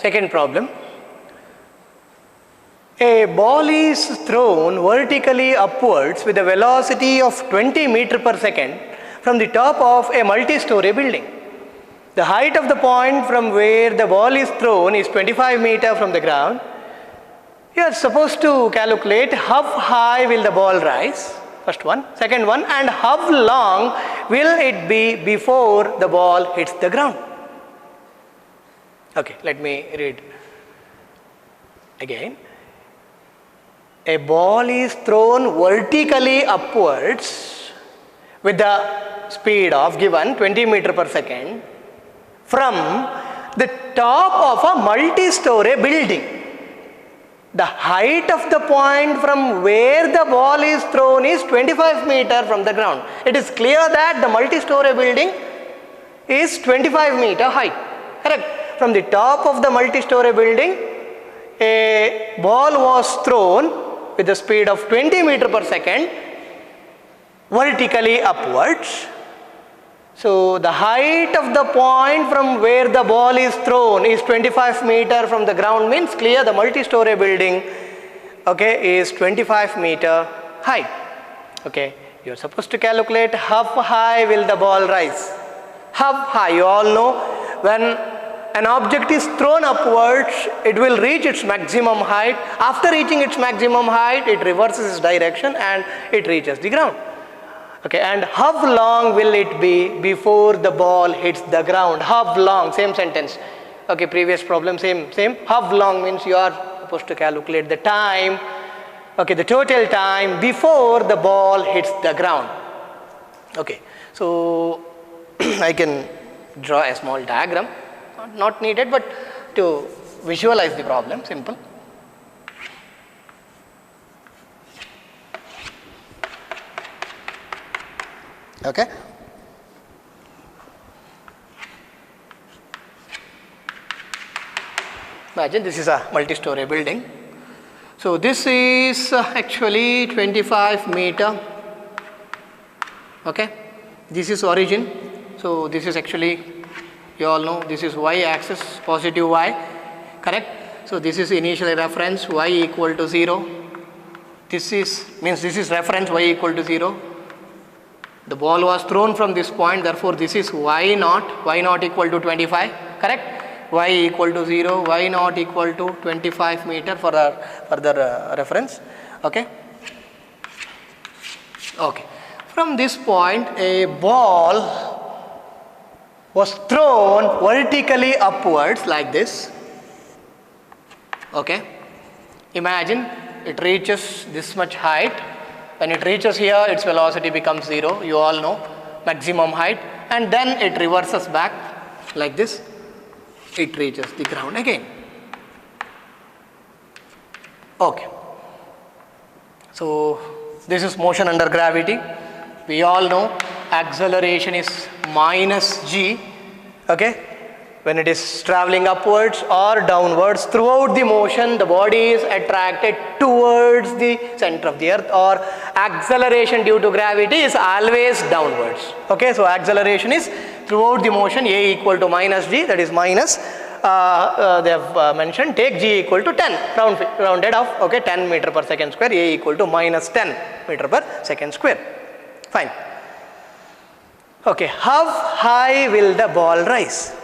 Second problem. A ball is thrown vertically upwards with a velocity of 20 meters per second from the top of a multi-story building. The height of the point from where the ball is thrown is 25 meters from the ground. You are supposed to calculate how high will the ball rise, first one. Second one, and how long will it be before the ball hits the ground. Okay, let me read again. A ball is thrown vertically upwards with the speed of given 20 meters per second from the top of a multi-story building. The height of the point from where the ball is thrown is 25 meters from the ground. It is clear that the multi-story building is 25 meters high. Correct? From the top of the multi-story building, a ball was thrown with the speed of 20 meters per second vertically upwards. So the height of the point from where the ball is thrown is 25 meters from the ground, means clear the multi-story building, okay, is 25 meters high. Okay, you are supposed to calculate how high will the ball rise. How high? You all know when an object is thrown upwards, it will reach its maximum height. After reaching its maximum height, it reverses its direction and it reaches the ground. Okay, and how long will it be before the ball hits the ground? How long? Same sentence. Okay, previous problem, same. How long means you are supposed to calculate the time, okay, the total time before the ball hits the ground. Okay, so I can draw a small diagram, not needed, but to visualize the problem, simple. Okay. Imagine this is a multi-story building. So this is actually 25 meters. Okay. This is origin. So this is actually, you all know, this is y-axis, positive y. Correct. So this is initial reference, y equal to 0. This is reference, y equal to 0. The ball was thrown from this point, therefore this is y naught equal to 25, correct? Y equal to 0, y naught equal to 25 meters for the further reference, okay? Okay, from this point a ball was thrown vertically upwards like this, okay? Imagine it reaches this much height. When it reaches here, its velocity becomes 0, you all know, maximum height, and then it reverses back like this, it reaches the ground again. Okay. So this is motion under gravity. We all know acceleration is minus g, okay? When it is traveling upwards or downwards, throughout the motion the body is attracted towards the center of the earth, or acceleration due to gravity is always downwards. Okay, so acceleration is throughout the motion, a equal to minus g, that is minus, they have mentioned, take g equal to 10, rounded off, okay, 10 meters per second square, a equal to minus 10 meters per second square. Fine. Okay, how high will the ball rise?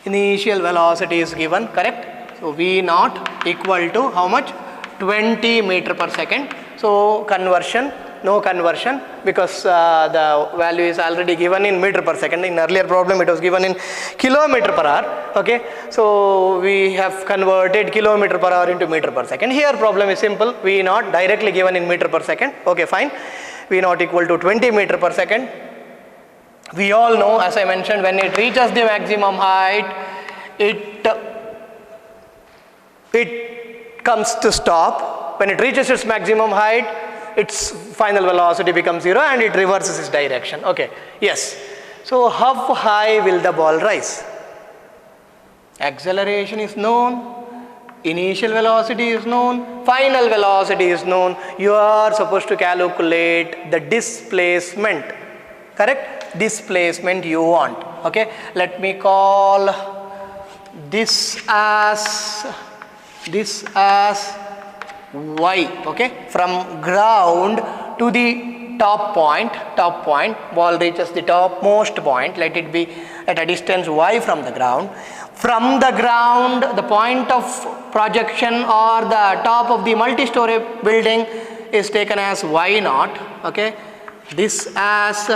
Initial velocity is given, correct? So V naught equal to how much? 20 meters per second. So conversion, no conversion, because the value is already given in meter per second. In earlier problem it was given in kilometer per hour. Okay, so we have converted kilometer per hour into meter per second. Here problem is simple. V naught directly given in meter per second. Okay, fine. V naught equal to 20 meters per second. We all know, as I mentioned, when it reaches the maximum height, it comes to stop. When it reaches its maximum height, its final velocity becomes 0 and it reverses its direction. Okay, yes. So how high will the ball rise? Acceleration is known, initial velocity is known, final velocity is known. You are supposed to calculate the displacement, correct? Displacement you want. Okay, let me call this as y, okay, from ground to the top point, ball reaches the topmost point, let it be at a distance y from the ground. From the ground, the point of projection or the top of the multi-story building is taken as y naught, okay, this as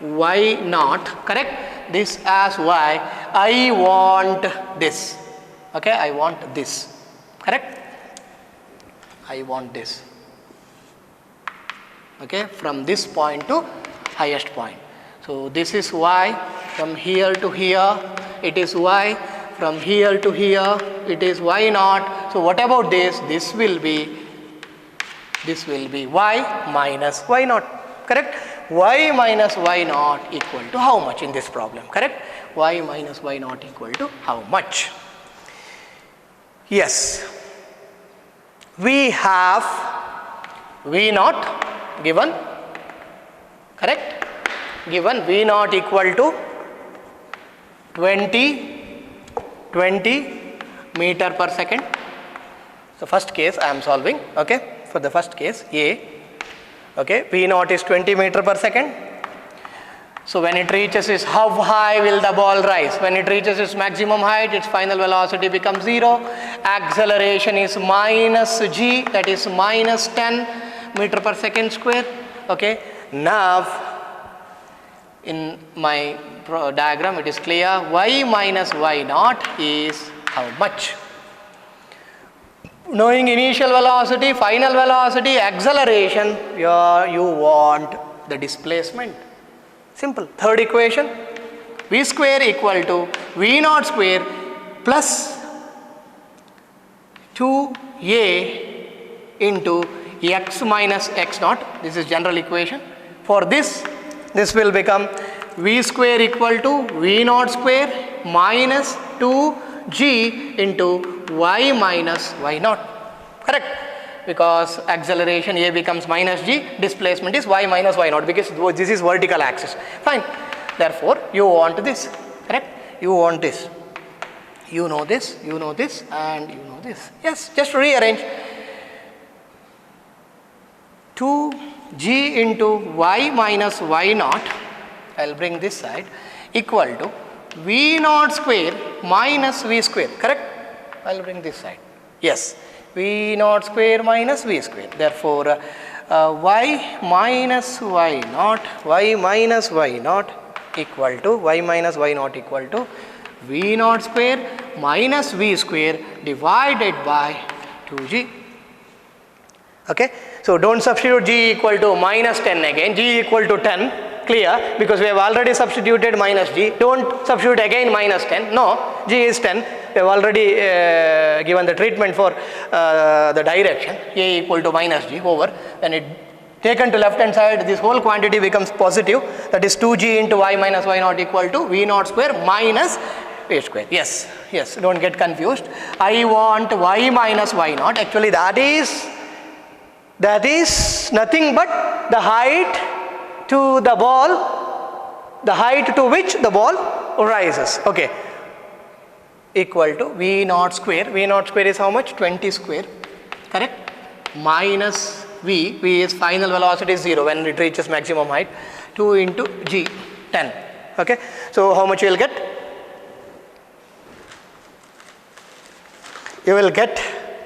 y naught, correct, this as y, I want this, okay, I want this, correct, I want this, okay, from this point to highest point. So this is y, from here to here it is y, from here to here it is y naught. So what about this? This will be y minus y naught, correct? Y minus y naught equal to how much in this problem, correct? Y minus y naught equal to how much? Yes, we have v naught given, correct, given v naught equal to 20 meter per second. So first case I am solving, okay, for the first case A, okay, v naught is 20 meter per second. So when it reaches is, how high will the ball rise? When it reaches its maximum height, its final velocity becomes 0. Acceleration is minus g, that is minus 10 meter per second square, okay. Now in my diagram it is clear, y minus y naught is how much? Knowing initial velocity, final velocity, acceleration, you want the displacement. Simple. Third equation, v square equal to v naught square plus 2a into x minus x naught. This is general equation. For this will become v square equal to v naught square minus 2g into y minus y naught, correct, because acceleration a becomes minus g, displacement is y minus y naught, because this is vertical axis, fine. Therefore you want this, correct, you want this, you know this, and you know this. Yes, just rearrange 2g into y minus y naught, I will bring this side, equal to v naught square minus v square, correct, I will bring this side, yes, v naught square minus v square. Therefore y minus y naught equal to v naught square minus v square divided by 2g, okay. So don't substitute g equal to minus 10 again, g equal to 10, clear, because we have already substituted minus g. Don't substitute again minus 10, no, g is 10, we have already given the treatment for the direction, a equal to minus g over, when it taken to left hand side, this whole quantity becomes positive, that is 2g into y minus y naught equal to v naught square minus v square. Yes, don't get confused. I want y minus y naught, actually that is nothing but the height to the ball, the height to which the ball rises, okay, equal to v naught square is how much? 20 square, correct, minus v is final velocity is 0 when it reaches maximum height, 2 into g, 10, okay. So how much you will get? You will get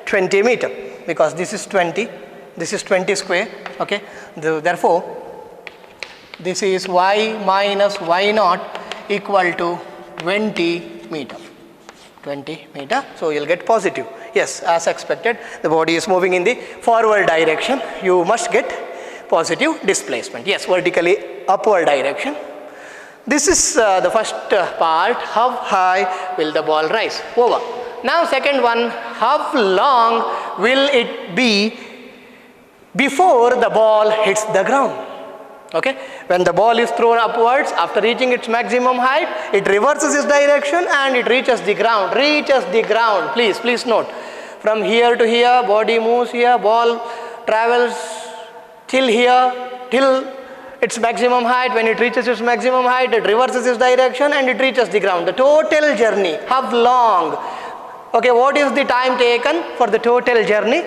20 meter, because this is 20, this is 20 square, okay. Therefore this is y minus y naught equal to 20 meter, so you will get positive. Yes, as expected, the body is moving in the forward direction, you must get positive displacement. Yes, vertically upward direction. This is the first part, how high will the ball rise, over. Now second one, how long will it be before the ball hits the ground, okay. When the ball is thrown upwards, after reaching its maximum height, it reverses its direction and it reaches the ground, please note, from here to here, body moves here, ball travels till here, till its maximum height. When it reaches its maximum height, it reverses its direction and it reaches the ground. The total journey, how long? Okay, what is the time taken for the total journey?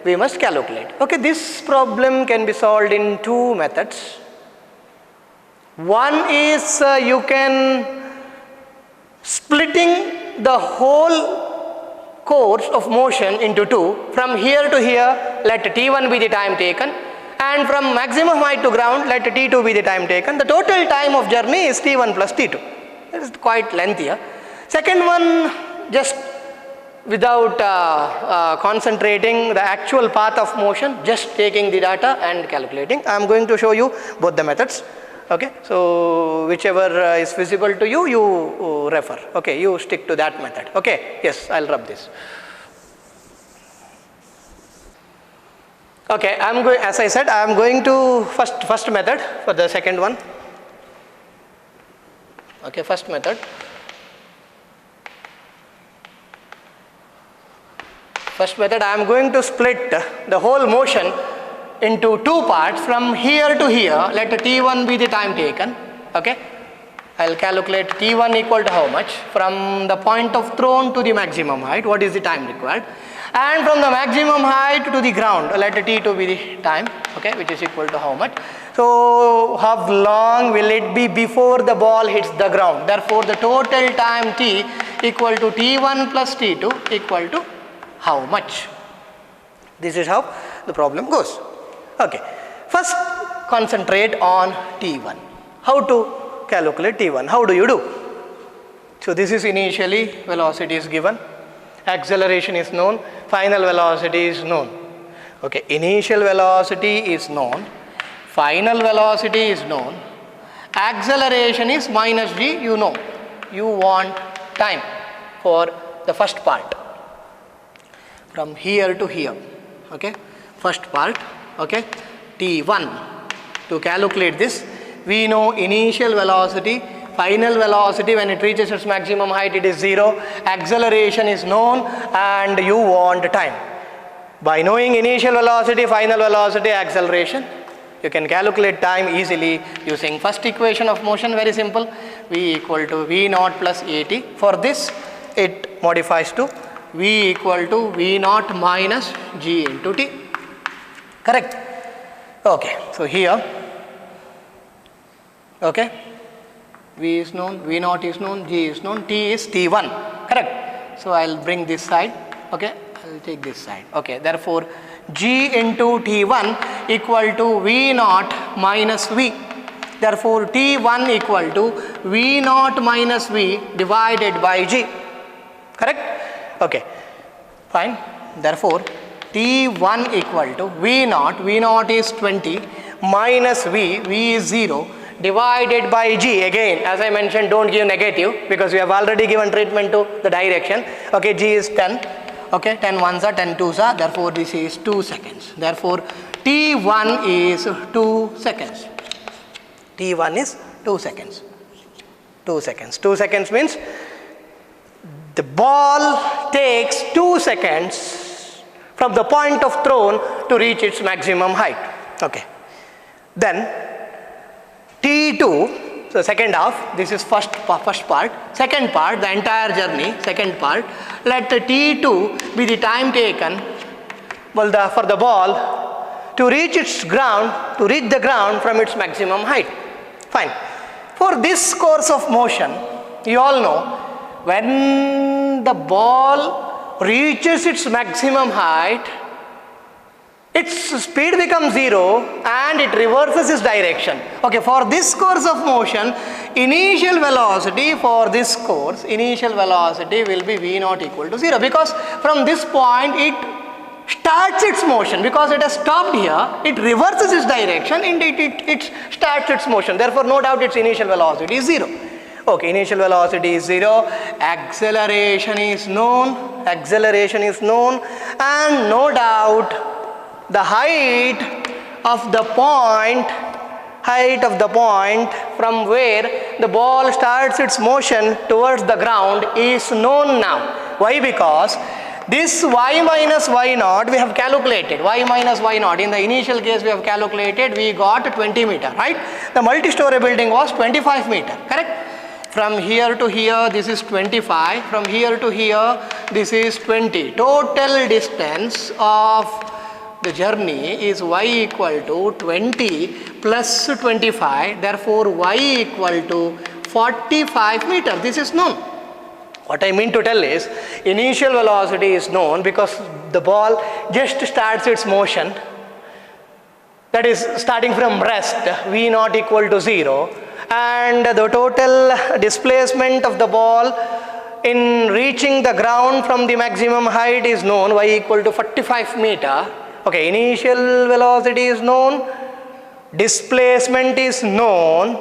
We must calculate. Okay, this problem can be solved in two methods. One is you can splitting the whole course of motion into two. From here to here, let T1 be the time taken, and from maximum height to ground, let T2 be the time taken. The total time of journey is T1 plus T2. It is quite lengthier. Second one, just without concentrating the actual path of motion, just taking the data and calculating. I am going to show you both the methods. Okay, so whichever is visible to you, you refer. Okay, you stick to that method. Okay, yes, I'll rub this. Okay, as I said, I am going to first method for the second one. Okay, first method. First method, I am going to split the whole motion into two parts. From here to here, let T1 be the time taken. Okay, I'll calculate T1 equal to how much? From the point of thrown to the maximum height, what is the time required? And from the maximum height to the ground, let T2 be the time, okay, which is equal to how much? So how long will it be before the ball hits the ground? Therefore, the total time T equal to T1 plus T2 equal to how much? This is how the problem goes. Okay, first concentrate on T1. How to calculate T1? How do you do? So this is initially velocity is given, acceleration is known, final velocity is known. Okay, initial velocity is known, final velocity is known, acceleration is minus g, you know. You want time for the first part. From here to here, okay, first part, okay, T1. To calculate this, we know initial velocity, final velocity when it reaches its maximum height, it is 0, acceleration is known, and you want time. By knowing initial velocity, final velocity, acceleration, you can calculate time easily using first equation of motion, very simple, V equal to V naught plus AT. For this, it modifies to V equal to V naught minus G into T. Correct? Okay, so here, okay, V is known, V naught is known, G is known, T is T1. Correct? So I'll bring this side, okay, I'll take this side. Okay, therefore, G into T1 equal to V naught minus V. Therefore, T1 equal to V naught minus V divided by G. Correct? Okay, fine. Therefore, T1 equal to V naught is 20 minus V is 0 divided by G. Again, as I mentioned, don't give negative because we have already given treatment to the direction. Okay, G is 10. Okay, 10 ones are 10 twos are, therefore this is 2 seconds. Therefore, T1 is 2 seconds. T1 is 2 seconds. 2 seconds. 2 seconds means the ball takes 2 seconds from the point of thrown to reach its maximum height. Okay. Then T2, so second half, this is first part. Second part, the entire journey, second part, let the T2 be the time taken for the ball to reach the ground from its maximum height. Fine. For this course of motion, you all know, when the ball reaches its maximum height, its speed becomes 0 and it reverses its direction. Okay, for this course of motion, initial velocity for this course, initial velocity will be V naught equal to 0 because from this point it starts its motion. Because it has stopped here, it reverses its direction and it starts its motion. Therefore, no doubt its initial velocity is 0. Okay, initial velocity is 0, acceleration is known, and no doubt the height of the point from where the ball starts its motion towards the ground is known now. Why? Because This y minus y naught we have calculated, y minus y naught. In the initial case we have calculated, we got 20 meter, right? The multi-story building was 25 meter, correct? From here to here, this is 25. From here to here, this is 20. Total distance of the journey is y equal to 20 plus 25. Therefore, y equal to 45 meter. This is known. What I mean to tell is, initial velocity is known because the ball just starts its motion. That is starting from rest, v naught equal to 0. And the total displacement of the ball in reaching the ground from the maximum height is known, y equal to 45 meter. Okay, initial velocity is known, displacement is known,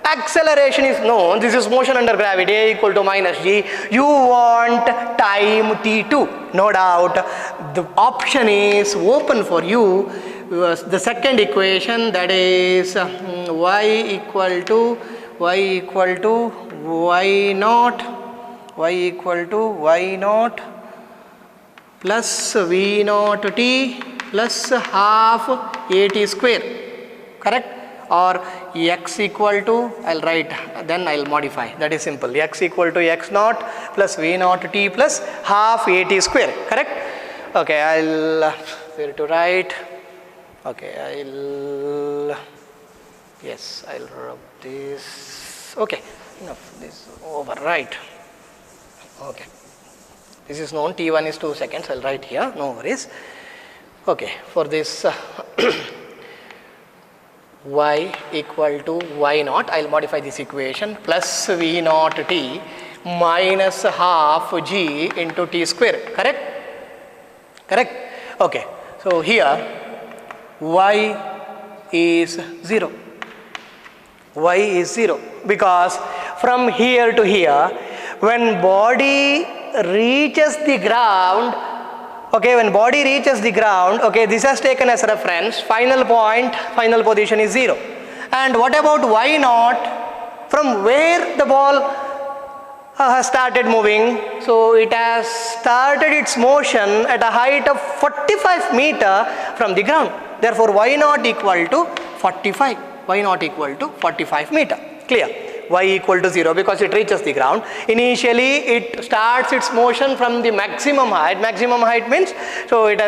acceleration is known. This is motion under gravity, a equal to minus g. You want time t2. No doubt the option is open for you. The second equation, that is y equal to y naught plus v naught t plus half at square, correct? Or x equal to, I'll write, then I'll modify, that is simple, x equal to x naught plus v naught t plus half at square, correct? Okay, I'll where to write. Okay, I'll rub this. Okay, enough, this over, right? Okay, this is known, t1 is 2 seconds, I'll write here, no worries. Okay, for this y equal to y naught, I'll modify this equation, plus v naught t minus half g into t square, correct? Correct? Okay, so here y is 0. Y is 0 because from here to here, when body reaches the ground, okay, when body reaches the ground, okay, this has taken as reference, final point, final position is 0. And what about y naught? From where the ball has started moving? So it has started its motion at a height of 45 meter from the ground. Therefore, y naught equal to 45. Y naught equal to 45 meter. Clear? Y equal to 0 because it reaches the ground. Initially, it starts its motion from the maximum height. Maximum height means, so it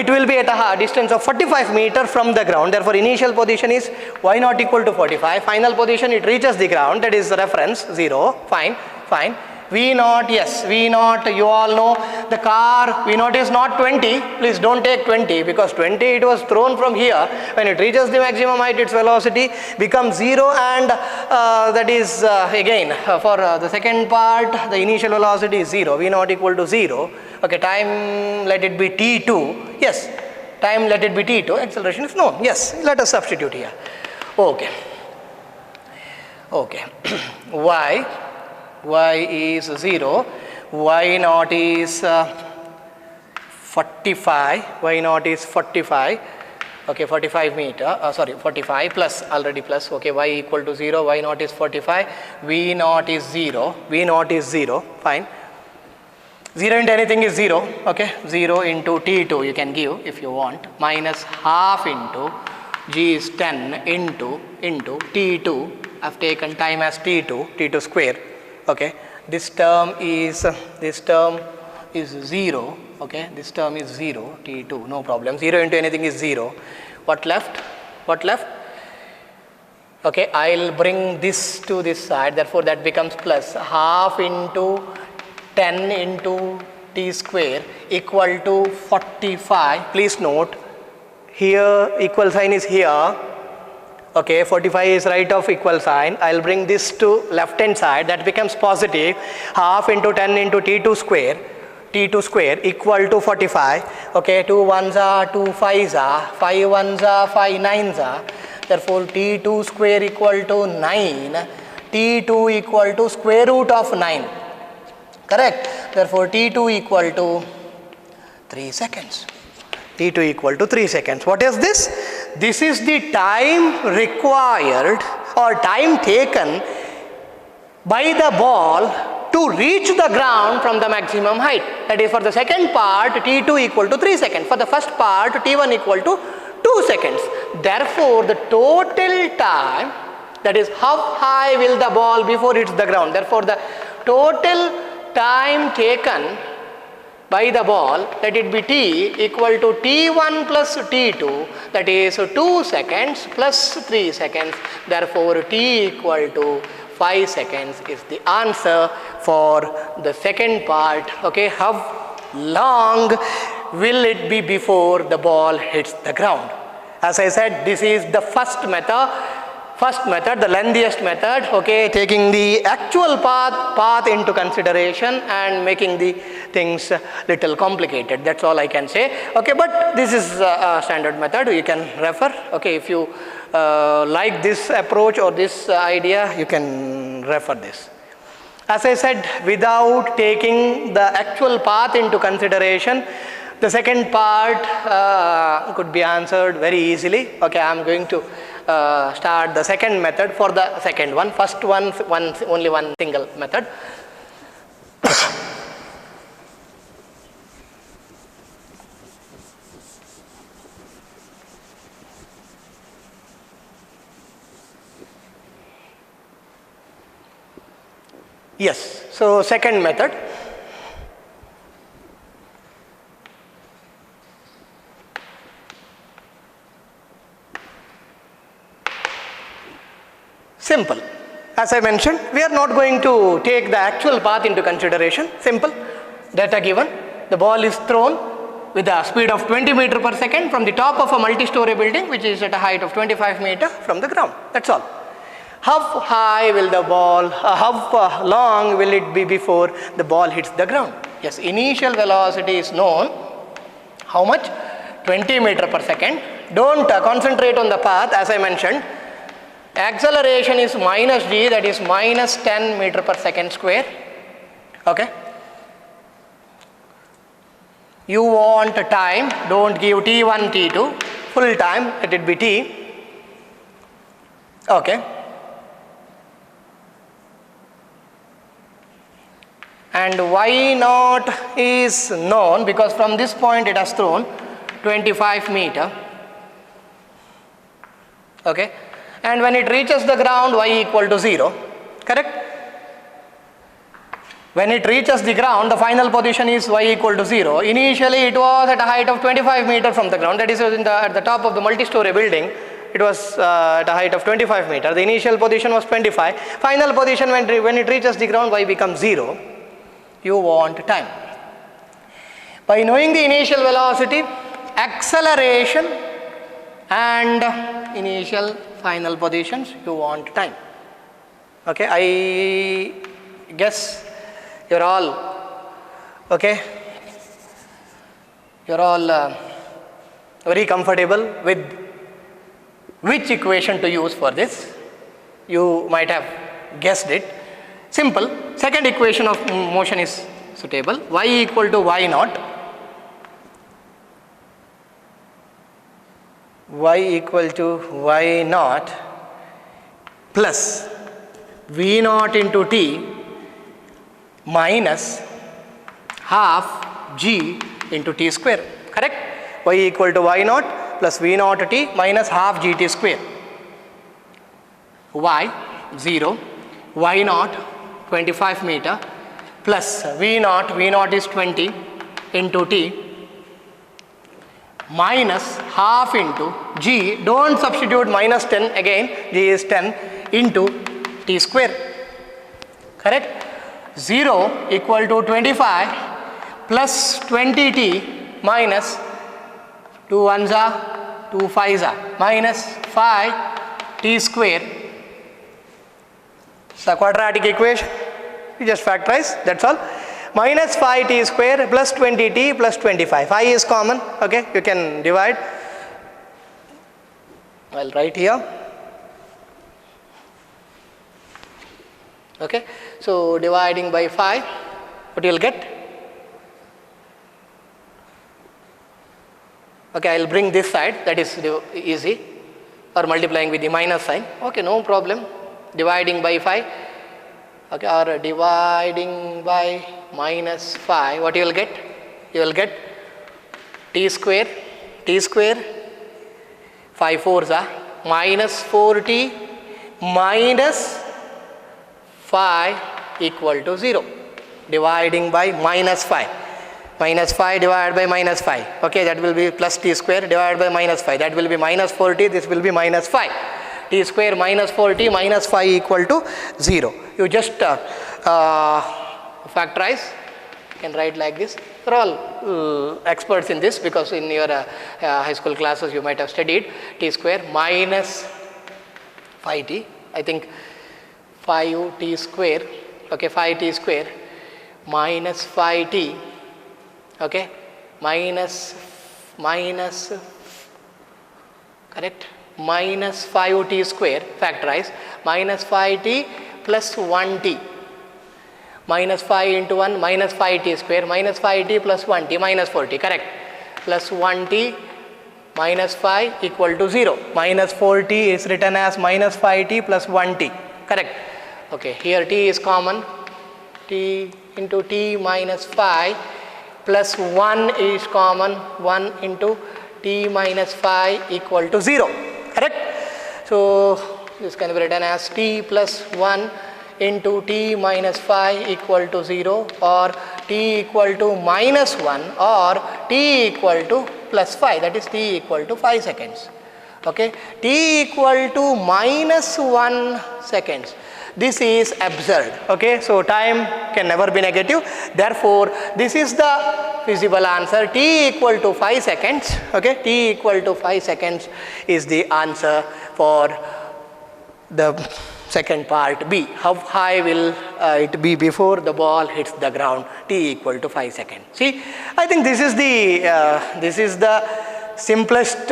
will be at a distance of 45 meter from the ground. Therefore, initial position is y naught equal to 45. Final position, it reaches the ground. That is the reference 0. Fine. Fine. V naught, yes, V naught, you all know the car, V naught is not 20, please don't take 20 because 20 it was thrown from here. When it reaches the maximum height, its velocity becomes 0 and that is again for the second part, the initial velocity is 0, V naught equal to 0. Okay, time let it be t2, yes, time let it be t2, acceleration is known, yes, let us substitute here. Okay, okay, y is 0, y naught is 45, y naught is 45, okay, 45 meter, 45 plus, already plus, okay, y equal to 0, y naught is 45, v naught is 0, v naught is 0, fine. 0 into anything is 0, okay, 0 into t2 you can give if you want, minus half into g is 10 into t2, I've taken time as t2 square. Okay, this term is 0, okay, this term is 0, t2, no problem, 0 into anything is 0. What left? Okay, I'll bring this to this side, therefore that becomes plus half into 10 into t square equal to 45. Please note, here equal sign is here. Okay, 45 is right of equal sign. I'll bring this to left hand side, that becomes positive, half into 10 into t2 square equal to 45. Okay, 2 1s are 2 5s are, 5 1s are 5 9s are. Therefore, t2 square equal to 9, t2 equal to square root of 9. Correct? Therefore, t2 equal to 3 seconds. t2 equal to 3 seconds. What is this? This is the time required or time taken by the ball to reach the ground from the maximum height. That is, for the second part, t2 equal to 3 seconds. For the first part, t1 equal to 2 seconds. Therefore, the total time, that is how high will the ball before it hits the ground. Therefore, the total time taken by the ball, let it be t equal to t1 plus t2, that is 2 seconds plus 3 seconds. Therefore, t equal to 5 seconds is the answer for the second part. Okay, how long will it be before the ball hits the ground? As I said, this is the first method, the lengthiest method, okay, taking the actual path into consideration and making the things little complicated. That's all I can say. Okay, but this is a standard method. You can refer. Okay, if you like this approach or this idea, you can refer this. As I said, without taking the actual path into consideration, the second part could be answered very easily. Okay, I am going to start the second method for the second one. First one, only one single method. Yes, so second method. Simple. As I mentioned, we are not going to take the actual path into consideration. Simple. Data given. The ball is thrown with a speed of 20 meters per second from the top of a multi-story building, which is at a height of 25 meters from the ground. That's all. How high will the ball, how long will it be before the ball hits the ground? Yes, initial velocity is known. How much? 20 meters per second. Don't concentrate on the path, as I mentioned. Acceleration is minus g, that is minus 10 meters per second square. Okay. You want a time, don't give t1, t2, full time, let it be t. Okay. And y naught is known because from this point it has thrown 25 meters. Okay. And when it reaches the ground, y equal to 0. Correct? When it reaches the ground, the final position is y equal to 0. Initially, it was at a height of 25 meters from the ground. That is at the top of the multi-story building. It was at a height of 25 meters. The initial position was 25. Final position, when it reaches the ground, y becomes 0. You want time. By knowing the initial velocity, acceleration, and initial final positions, you want time. Okay, I guess you're all okay. You're all very comfortable with which equation to use for this. You might have guessed it. Simple. Second equation of motion is suitable. Y equal to y naught. Y equal to y naught plus v naught into t minus half g into t square. Correct? Y equal to y naught plus v naught t minus half gt square. Y 0, y naught 25 meter plus v naught is 20 into t minus half into g, don't substitute minus 10 again, g is 10 into t square. Correct? 0 equal to 25 plus 20t minus 2 1s are 2 5s are minus 5 t square. It's a quadratic equation. You just factorize, that's all. Minus 5t square plus 20t plus 25. I is common, okay, you can divide. I'll write here. Okay, so dividing by 5, what you'll get? Okay, I'll bring this side, that is easy, or multiplying with the minus sign. Okay, no problem. Dividing by 5. okay, or dividing by minus 5, what you will get? You will get t square, 5 fours are minus 4t minus 5 equal to 0, dividing by minus 5. Minus 5 divided by minus 5, okay, that will be plus t square divided by minus 5, that will be minus 4t, this will be minus 5. T square minus 4t minus 5 equal to 0. You just factorize, you can write like this. We are all experts in this because in your high school classes you might have studied t square minus 5t, I think 5t square, okay, 5t square minus 5t, okay, minus correct, minus 5t square, factorize, minus 5t plus 1t, minus 5 into 1 minus 5t square minus 5t plus 1t minus 4t, correct, plus 1t minus 5 equal to 0, minus 4t is written as minus 5t plus 1t, correct. Okay, here t is common, t into t minus 5 plus 1 is common, 1 into t minus 5 equal to 0, correct. So this can be written as t plus 1 into t minus 5 equal to 0, or t equal to minus 1, or t equal to plus 5, that is t equal to 5 seconds, okay. T equal to minus 1 seconds, this is absurd, okay. So time can never be negative, therefore this is the feasible answer, t equal to 5 seconds, okay, t equal to 5 seconds is the answer for the second part B. How high will it be before the ball hits the ground? T equal to 5 seconds. See, I think this is the simplest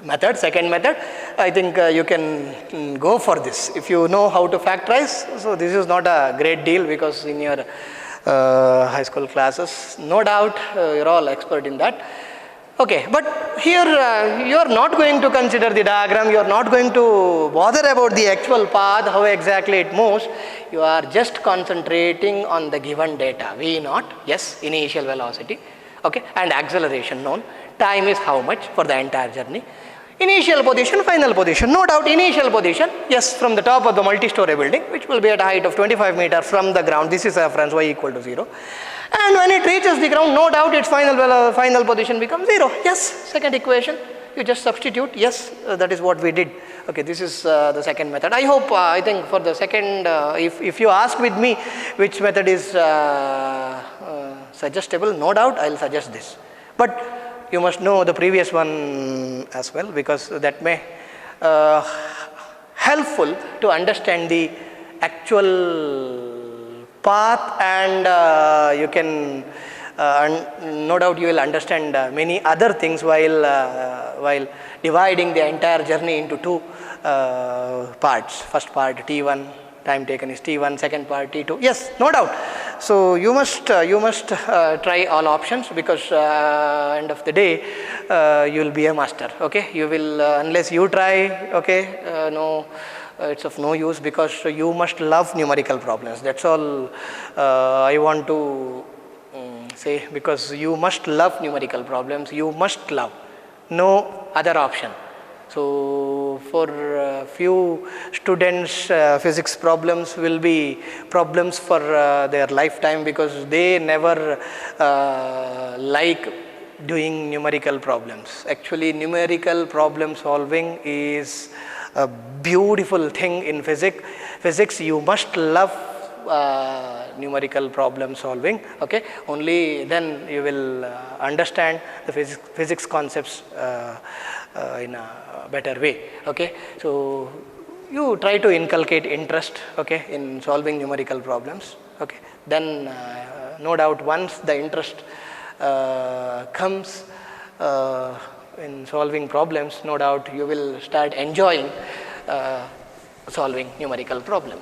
method, second method. I think you can go for this if you know how to factorize. So this is not a great deal because in your high school classes, no doubt you're all expert in that. Okay, but here you are not going to consider the diagram, you are not going to bother about the actual path, how exactly it moves. You are just concentrating on the given data, V naught, yes, initial velocity, okay, and acceleration known. Time is how much for the entire journey. Initial position, final position, no doubt initial position, yes, from the top of the multi-story building, which will be at a height of 25 meters from the ground, this is a reference, y equal to 0. And when it reaches the ground, no doubt its final position becomes 0. Yes, second equation, you just substitute, yes, that is what we did. Okay, this is the second method. I hope, I think for the second, if you ask with me which method is suggestible, no doubt I will suggest this. But you must know the previous one as well, because that may helpful to understand the actual path, and you can no doubt you will understand many other things while dividing the entire journey into two parts. First part T1, time taken is T1, second part T2, yes, no doubt. So you must try all options, because end of the day you will be a master, okay. You will unless you try, okay, no, it's of no use, because you must love numerical problems. That's all I want to say, because you must love numerical problems, you must love, no other option. So for few students, physics problems will be problems for their lifetime, because they never like doing numerical problems. Actually, numerical problem solving is a beautiful thing in physics. Physics, you must love numerical problem solving, okay. Only then you will understand the physics concepts in a better way, okay. So you try to inculcate interest, okay, in solving numerical problems, okay. Then no doubt once the interest comes in solving problems, no doubt you will start enjoying solving numerical problems.